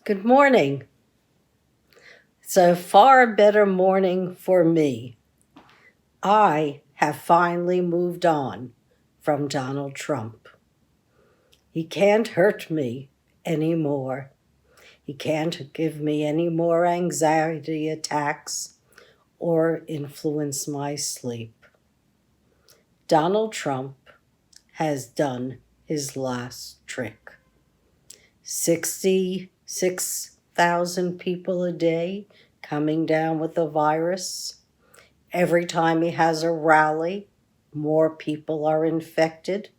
Good morning. It's a far better morning for me. I have finally moved on from Donald Trump. He can't hurt me anymore. He can't give me any more anxiety attacks or influence my sleep. Donald Trump has done his last trick. 66,000 people a day coming down with the virus. Every time he has a rally, more people are infected.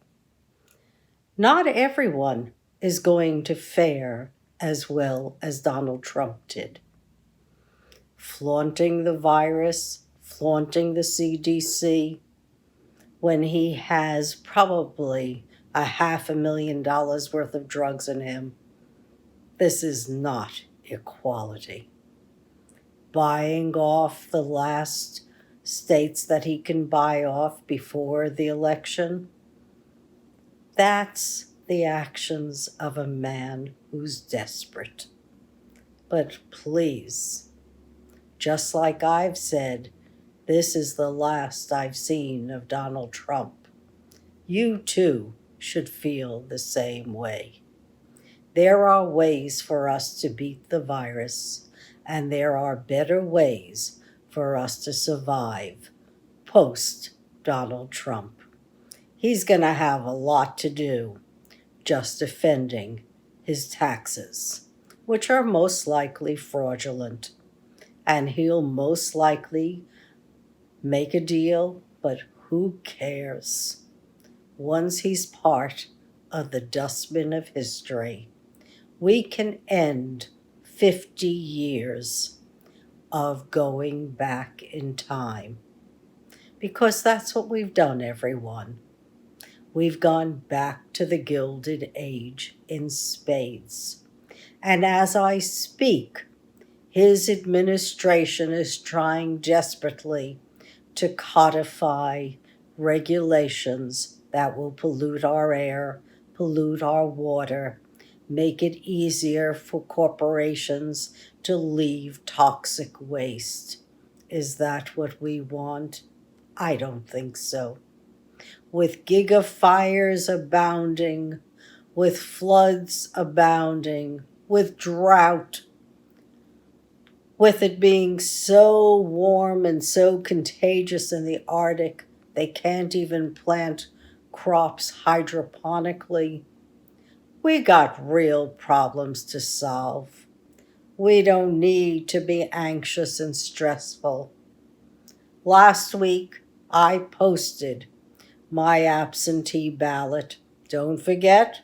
Not everyone is going to fare as well as Donald Trump did. Flaunting the virus, flaunting the CDC, when he has probably $500,000 worth of drugs in him. This is not equality. Buying off the last states that he can buy off before the election, that's the actions of a man who's desperate. But please, just like I've said, this is the last I've seen of Donald Trump. You too should feel the same way. There are ways for us to beat the virus, and there are better ways for us to survive post-Donald Trump. He's going to have a lot to do just defending his taxes, which are most likely fraudulent. And he'll most likely make a deal, but who cares? Once he's part of the dustbin of history, we can end 50 years of going back in time. Because that's what we've done, everyone. We've gone back to the Gilded Age in spades. And as I speak, his administration is trying desperately to codify regulations that will pollute our air, pollute our water, make it easier for corporations to leave toxic waste. Is that what we want? I don't think so. With gigafires abounding, with floods abounding, with drought, with it being so warm and so contagious in the Arctic, they can't even plant crops hydroponically. We got real problems to solve. We don't need to be anxious and stressful. Last week, I posted my absentee ballot. Don't forget,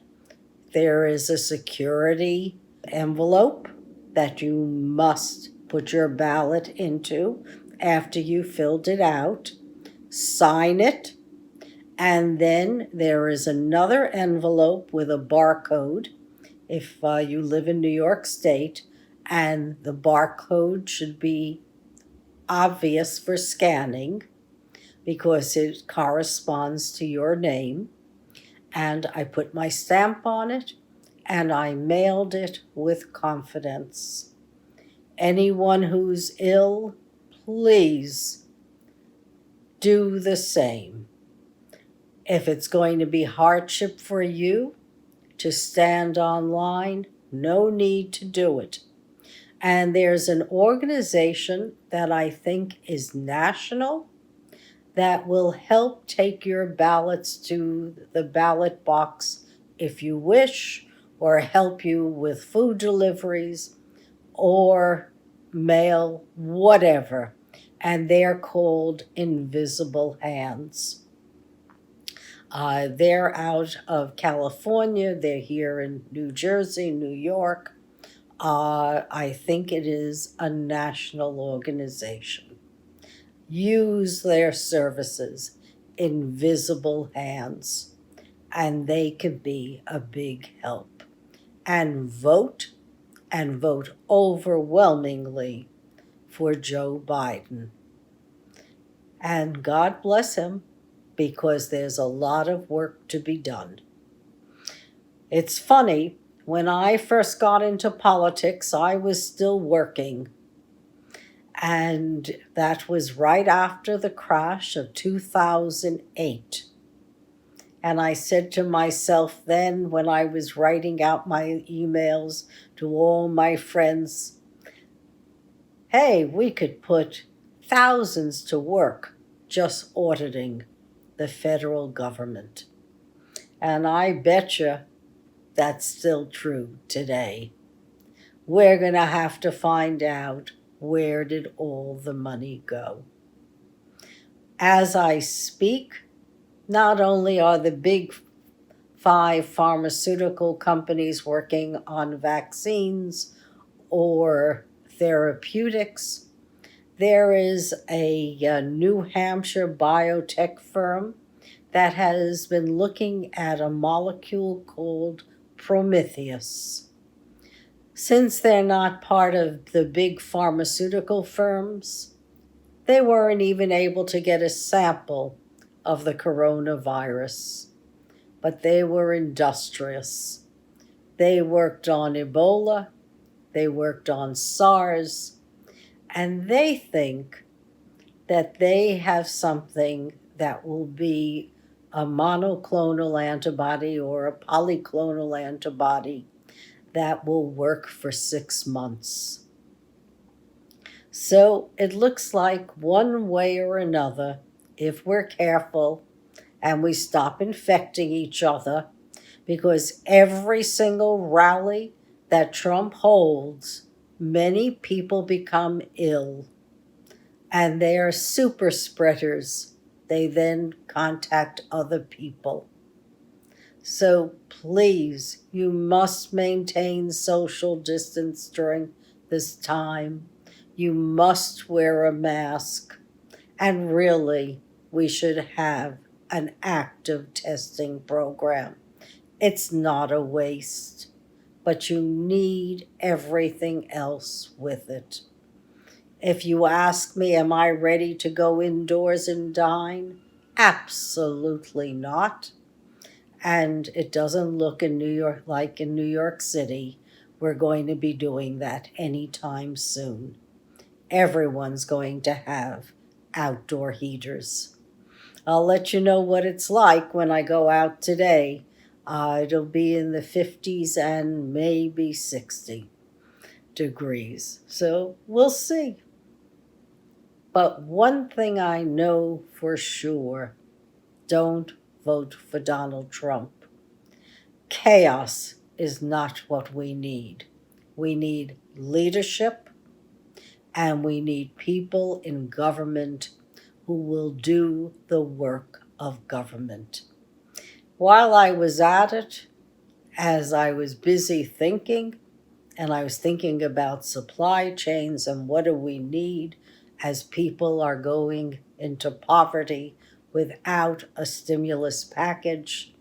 there is a security envelope that you must put your ballot into after you filled it out. Sign it. And then there is another envelope with a barcode if you live in New York State, and the barcode should be obvious for scanning because it corresponds to your name. And I put my stamp on it, and I mailed it with confidence. Anyone who's ill, please do the same. If it's going to be hardship for you to stand online, no need to do it. And there's an organization that I think is national that will help take your ballots to the ballot box if you wish, or help you with food deliveries or mail, whatever. And they're called Invisible Hands. They're out of California. They're here in New Jersey, New York. I think it is a national organization. Use their services, Invisible Hands, and they can be a big help. And vote overwhelmingly for Joe Biden. And God bless him, because there's a lot of work to be done. It's funny, When I first got into politics, I was still working. And that was right after the crash of 2008. And I said to myself then, when I was writing out my emails to all my friends, hey, we could put thousands to work just auditing the federal government. And I bet you that's still true today. We're going to have to find out, where did all the money go? As I speak, not only are the big 5 pharmaceutical companies working on vaccines or therapeutics, there is a New Hampshire biotech firm that has been looking at a molecule called Prometheus. Since they're not part of the big pharmaceutical firms, they weren't even able to get a sample of the coronavirus. But they were industrious. They worked on Ebola, they worked on SARS, and they think that they have something that will be a monoclonal antibody or a polyclonal antibody that will work for 6 months. So it looks like one way or another, if we're careful and we stop infecting each other, because every single rally that Trump holds, many people become ill, and they are super spreaders. They then contact other people. So please, you must maintain social distance during this time. You must wear a mask. And really, we should have an active testing program. It's not a waste, but you need everything else with it. If you ask me, am I ready to go indoors and dine? Absolutely not. And it doesn't look in New York like in New York City we're going to be doing that anytime soon. Everyone's going to have outdoor heaters. I'll let you know what it's like when I go out today. It'll be in the 50s and maybe 60 degrees. So we'll see. But one thing I know for sure, don't vote for Donald Trump. Chaos is not what we need. We need leadership, and we need people in government who will do the work of government. While I was at it, as I was busy thinking, and I was thinking about supply chains and what do we need as people are going into poverty without a stimulus package,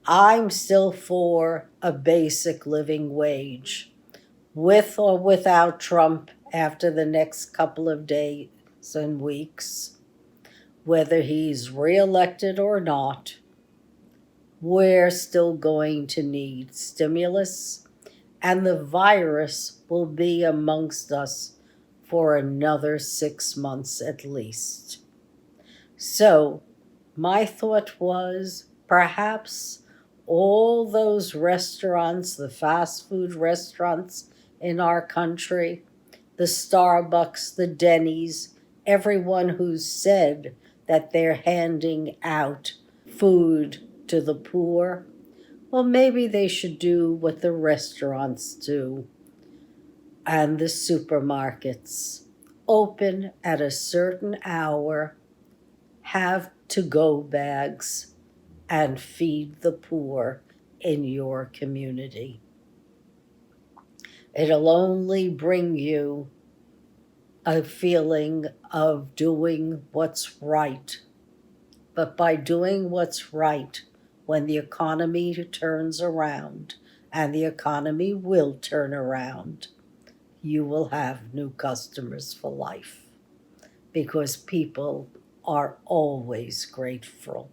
I'm still for a basic living wage, with or without Trump after the next couple of days and weeks. Whether he's reelected or not, we're still going to need stimulus, and the virus will be amongst us for another 6 months at least. So my thought was, perhaps all those restaurants, the fast food restaurants in our country, the Starbucks, the Denny's, everyone who's said that they're handing out food to the poor, well, maybe they should do what the restaurants do and the supermarkets. Open at a certain hour, have to-go bags, and feed the poor in your community. It'll only bring you a feeling of doing what's right. But by doing what's right, when the economy turns around, and the economy will turn around, you will have new customers for life, because people are always grateful.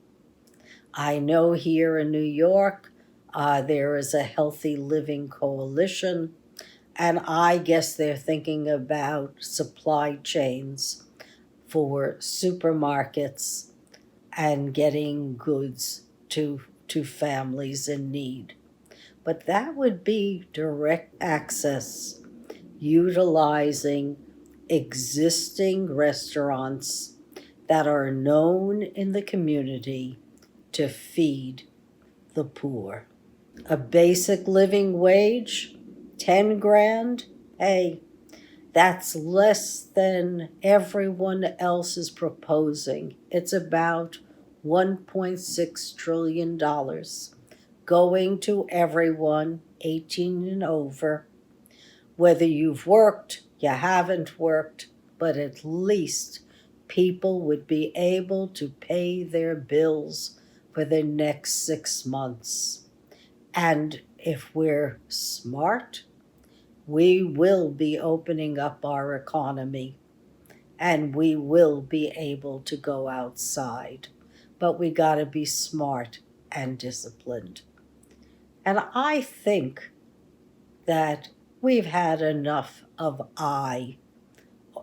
I know here in New York, There is a Healthy Living Coalition, and I guess they're thinking about supply chains for supermarkets and getting goods to families in need. But that would be direct access, utilizing existing restaurants that are known in the community to feed the poor. A basic living wage, 10 grand, hey, that's less than everyone else is proposing. It's about $1.6 trillion going to everyone 18 and over. Whether you've worked, you haven't worked, but at least people would be able to pay their bills for the next 6 months. And if we're smart, we will be opening up our economy and we will be able to go outside. But we got to be smart and disciplined. And I think that we've had enough of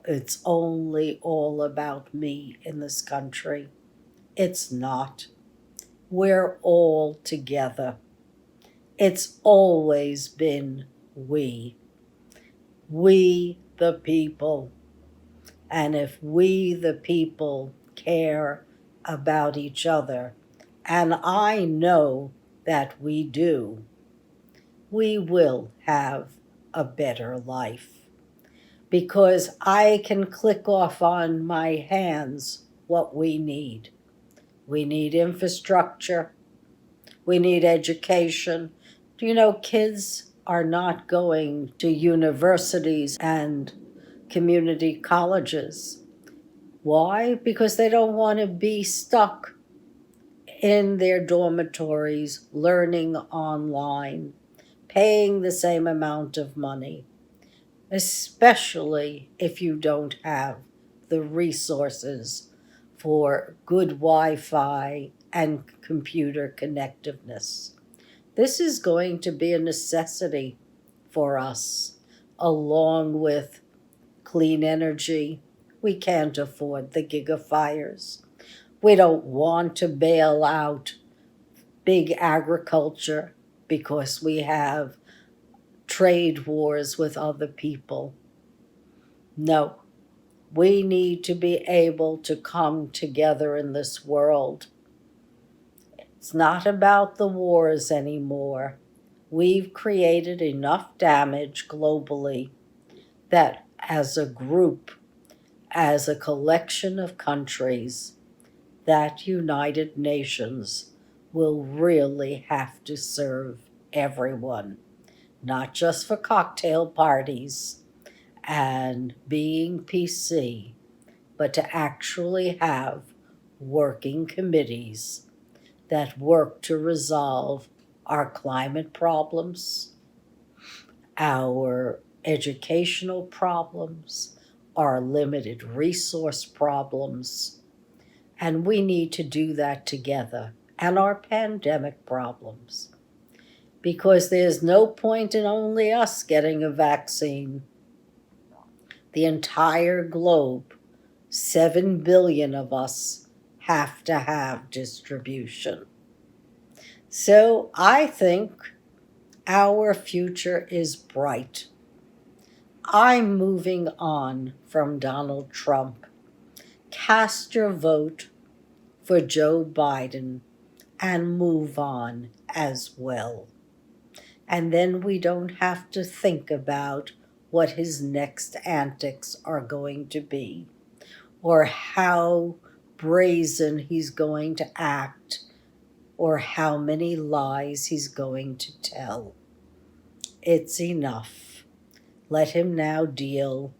it's only all about me in this country. It's not. We're all together. It's always been we the people. And if we the people care about each other, and I know that we do, we will have a better life. Because I can click off on my hands what we need. We need infrastructure. We need education. Kids are not going to universities and community colleges. Why? Because they don't want to be stuck in their dormitories, learning online, paying the same amount of money, especially if you don't have the resources for good Wi-Fi and computer connectiveness. This is going to be a necessity for us, along with clean energy. We can't afford the gigafires. We don't want to bail out big agriculture because we have trade wars with other people. No, we need to be able to come together in this world. It's not about the wars anymore. We've created enough damage globally that as a group, as a collection of countries, that United Nations will really have to serve everyone, not just for cocktail parties and being PC, but to actually have working committees that work to resolve our climate problems, our educational problems, our limited resource problems, and we need to do that together, and our pandemic problems. Because there's no point in only us getting a vaccine. The entire globe, 7 billion of us, have to have distribution. So I think our future is bright. I'm moving on from Donald Trump. Cast your vote for Joe Biden and move on as well. And then we don't have to think about what his next antics are going to be, or how brazen he's going to act, or how many lies he's going to tell. It's enough. Let him now deal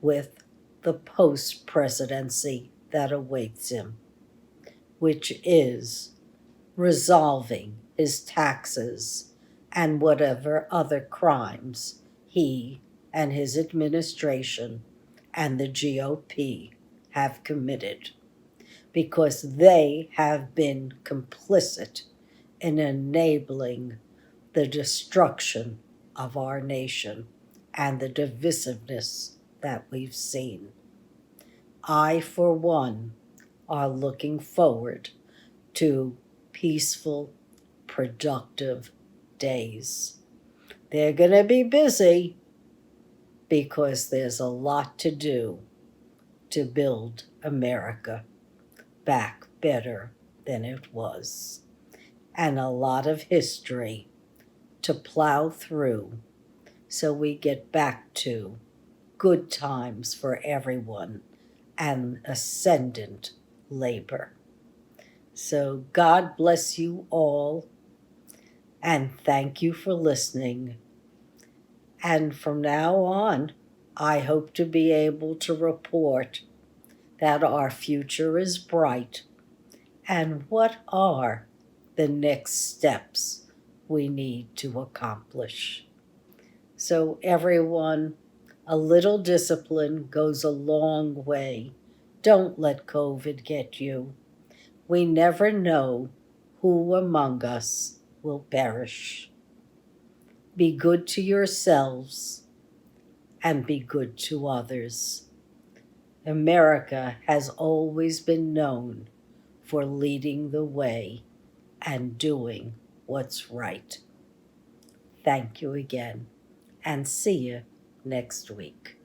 with the post-presidency that awaits him, which is resolving his taxes and whatever other crimes he and his administration and the GOP have committed, because they have been complicit in enabling the destruction of our nation and the divisiveness that we've seen. I, for one, are looking forward to peaceful, productive days. They're going to be busy because there's a lot to do to build America back better than it was, and a lot of history to plow through so we get back to good times for everyone and ascendant labor. So God bless you all, and thank you for listening. And from now on, I hope to be able to report that our future is bright and what are the next steps we need to accomplish. So everyone, a little discipline goes a long way. Don't let COVID get you. We never know who among us will perish. Be good to yourselves and be good to others. America has always been known for leading the way and doing what's right. Thank you again, and see you next week.